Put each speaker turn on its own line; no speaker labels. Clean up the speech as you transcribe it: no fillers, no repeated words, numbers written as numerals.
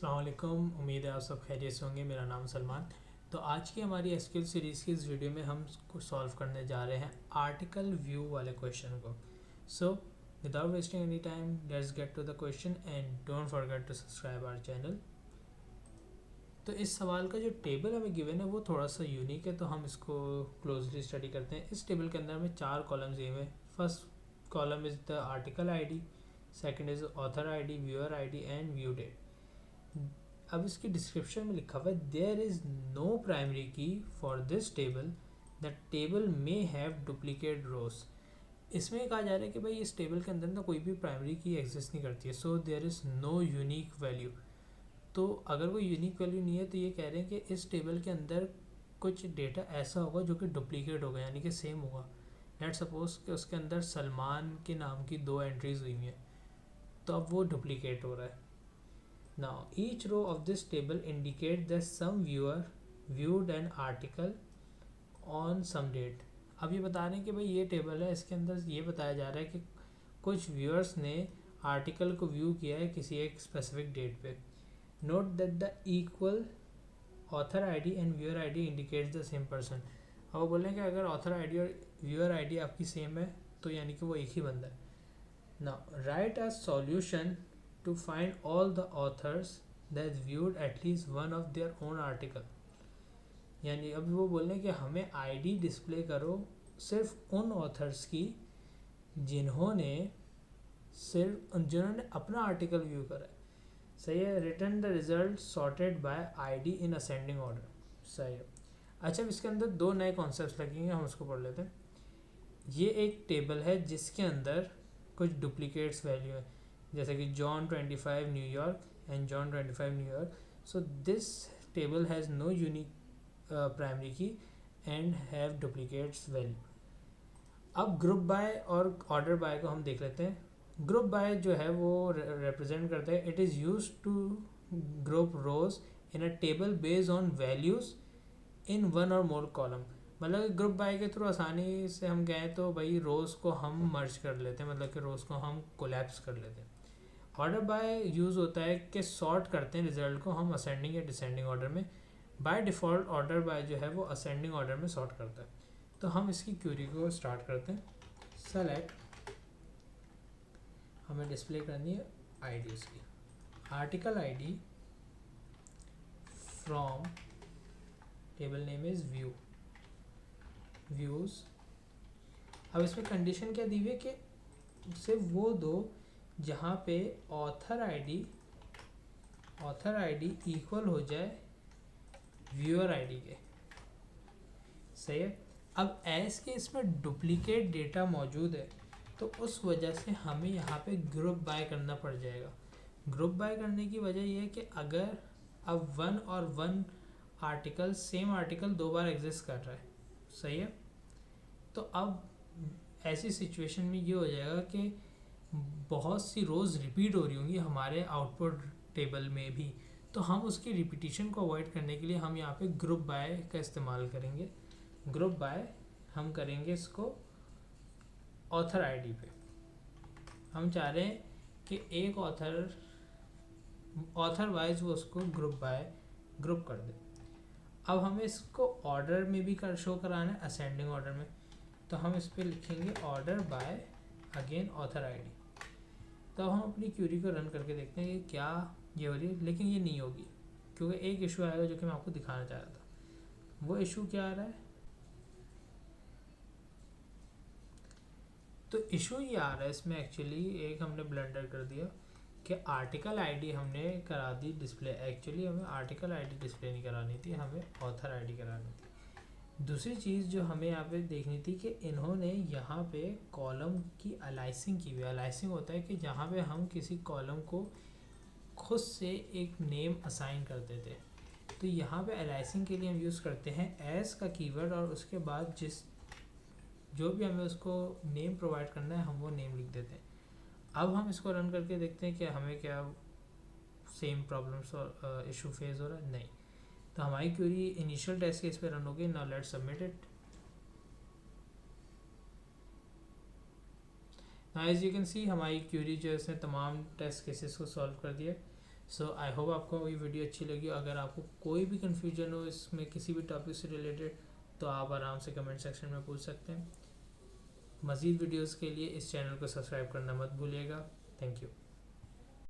अस्सलाम वालेकुम। उम्मीद है आप सब खैरियत से होंगे। मेरा नाम सलमान। तो आज की हमारी एसक्यूएल सीरीज़ की इस वीडियो में हम सॉल्व करने जा रहे हैं आर्टिकल व्यू वाले क्वेश्चन को। So without wasting any time let's get to the question and don't forget to subscribe our channel. तो इस सवाल का जो टेबल हमें गिवन है वो थोड़ा सा यूनिक है, तो हम इसको क्लोजली स्टडी करते हैं। इस टेबल के अंदर हमें 4 कॉलम्स दिए हुए हैं। First column is the article ID, second is author ID, viewer ID and view date. अब इसकी डिस्क्रिप्शन में लिखा हुआ है there is no primary key for this table, the table may have duplicate rows. इसमें कहा जा रहा है कि भाई इस टेबल के अंदर ना कोई भी प्राइमरी की एग्जिस्ट नहीं करती है, so there is no unique value. तो अगर कोई यूनिक वैल्यू नहीं है तो ये कह रहे हैं कि इस टेबल के अंदर कुछ डेटा ऐसा होगा जो कि डुप्लीकेट होगा, यानी कि सेम होगा। लेट सपोज कि उसके अंदर सलमान के नाम की 2 एंट्रीज हुई हैं, तो अब वो डुप्लीकेट हो रहा है। Now, each row of this table indicates that some viewer viewed an article on some date. अब ये बता रहे हैं कि भाई ये टेबल है, इसके अंदर ये बताया जा रहा है कि कुछ व्यूअर्स ने आर्टिकल को व्यू किया है किसी एक स्पेसिफिक डेट पे। Note that the equal author ID and viewer ID indicates the same person. अब वो बोल रहे हैं कि अगर ऑथर आईडी और व्यूअर आईडी आपकी सेम है तो यानी कि वो एक ही बंदा है। Now right a solution to find all the authors that viewed at least one of their own article। यानी अब वो बोल रहे हैं कि हमें आईडी डिस्प्ले करो सिर्फ उन ऑथर्स की जिन्होंने अपना आर्टिकल व्यू करा है। सही है। Return the result sorted bye ID in ascending order. सही है। अच्छा, अब इसके अंदर 2 नए कॉन्सेप्ट लगेंगे, हम उसको पढ़ लेते हैं। ये एक टेबल है जिसके अंदर कुछ डुप्लीकेट्स वैल्यू है, जैसे कि John 25 New York and John 25 New York. So this table has no unique primary key and have duplicates value. अब ग्रुप बाय और ऑर्डर बाय को हम देख लेते हैं। ग्रुप बाय जो है वो रिप्रेजेंट करता है it is use to group rows in a table based on values in one or more column. मतलब ग्रुप बाय के थ्रू आसानी से हम गए तो भाई रोज़ को हम मर्ज कर लेते हैं, मतलब कि रोज़ को हम कोलैप्स कर लेते हैं। ऑर्डर बाय यूज़ होता है कि सॉर्ट करते हैं रिजल्ट को हम असेंडिंग या डिसेंडिंग ऑर्डर में। बाय डिफ़ॉल्ट ऑर्डर बाय जो है वो असेंडिंग ऑर्डर में सॉर्ट करता है। तो हम इसकी क्यूरी को स्टार्ट करते हैं। सेलेक्ट, हमें डिस्प्ले करनी है आईडी इसकी, article ID from table name is view views. अब इसमें कंडीशन क्या दी हुई है कि सिर्फ वो दो जहाँ पे ऑथर आईडी इक्वल हो जाए व्यूअर आईडी के। सही है। अब एज के इसमें डुप्लीकेट डेटा मौजूद है तो उस वजह से हमें यहाँ पे ग्रुप बाय करना पड़ जाएगा। ग्रुप बाय करने की वजह यह है कि अगर अब 1 और 1 आर्टिकल सेम आर्टिकल 2 बार एग्जिस्ट कर रहा है, सही है, तो अब ऐसी सिचुएशन में ये हो जाएगा कि बहुत सी रोज़ रिपीट हो रही होंगी हमारे आउटपुट टेबल में भी, तो हम उसकी रिपीटिशन को अवॉइड करने के लिए हम यहाँ पे ग्रुप बाय का इस्तेमाल करेंगे। ग्रुप बाय हम करेंगे इसको ऑथर आईडी पे। हम चाह रहे हैं कि एक ऑथर वाइज वो उसको ग्रुप कर दे। अब हमें इसको ऑर्डर में भी शो कराना है, असेंडिंग ऑर्डर में, तो हम इस पर लिखेंगे order by again author ID. तो हम अपनी क्यूरी को रन करके देखते हैं कि क्या ये हो रही है, लेकिन ये नहीं होगी क्योंकि एक इशू आएगा जो कि मैं आपको दिखाना चाह रहा था। वो इशू क्या आ रहा है? तो इशू ये आ रहा है इसमें एक्चुअली एक हमने ब्लंडर कर दिया कि आर्टिकल आईडी हमने करा दी डिस्प्ले। एक्चुअली हमें आर्टिकल आईडी डिस्प्ले नहीं करानी थी, हमें ऑथर आईडी करानी थी। दूसरी चीज़ जो हमें यहाँ पे देखनी थी कि इन्होंने यहाँ पे कॉलम की अलाइसिंग की हुई। अलाइसिंग होता है कि जहाँ पे हम किसी कॉलम को खुद से एक नेम असाइन करते थे, तो यहाँ पे अलाइसिंग के लिए हम यूज़ करते हैं एस का कीवर्ड और उसके बाद जो भी हमें उसको नेम प्रोवाइड करना है हम वो नेम लिख देते हैं। अब हम इसको रन करके देखते हैं कि हमें क्या सेम प्रॉब्लम्स और इशू फेस हो रहा है। नहीं, तो हमारी क्वेरी इनिशियल टेस्ट केस पे रन होगी। Now let's submit it. Now as you can see हमारी क्वेरी जो है इसने तमाम टेस्ट केसेस को सॉल्व कर दिया। सो आई होप आपको ये वीडियो अच्छी लगी। अगर आपको कोई भी कन्फ्यूजन हो इसमें किसी भी टॉपिक से रिलेटेड तो आप आराम से कमेंट सेक्शन में पूछ सकते हैं। मज़ीद वीडियोस के लिए इस चैनल को सब्सक्राइब करना मत भूलिएगा। Thank you.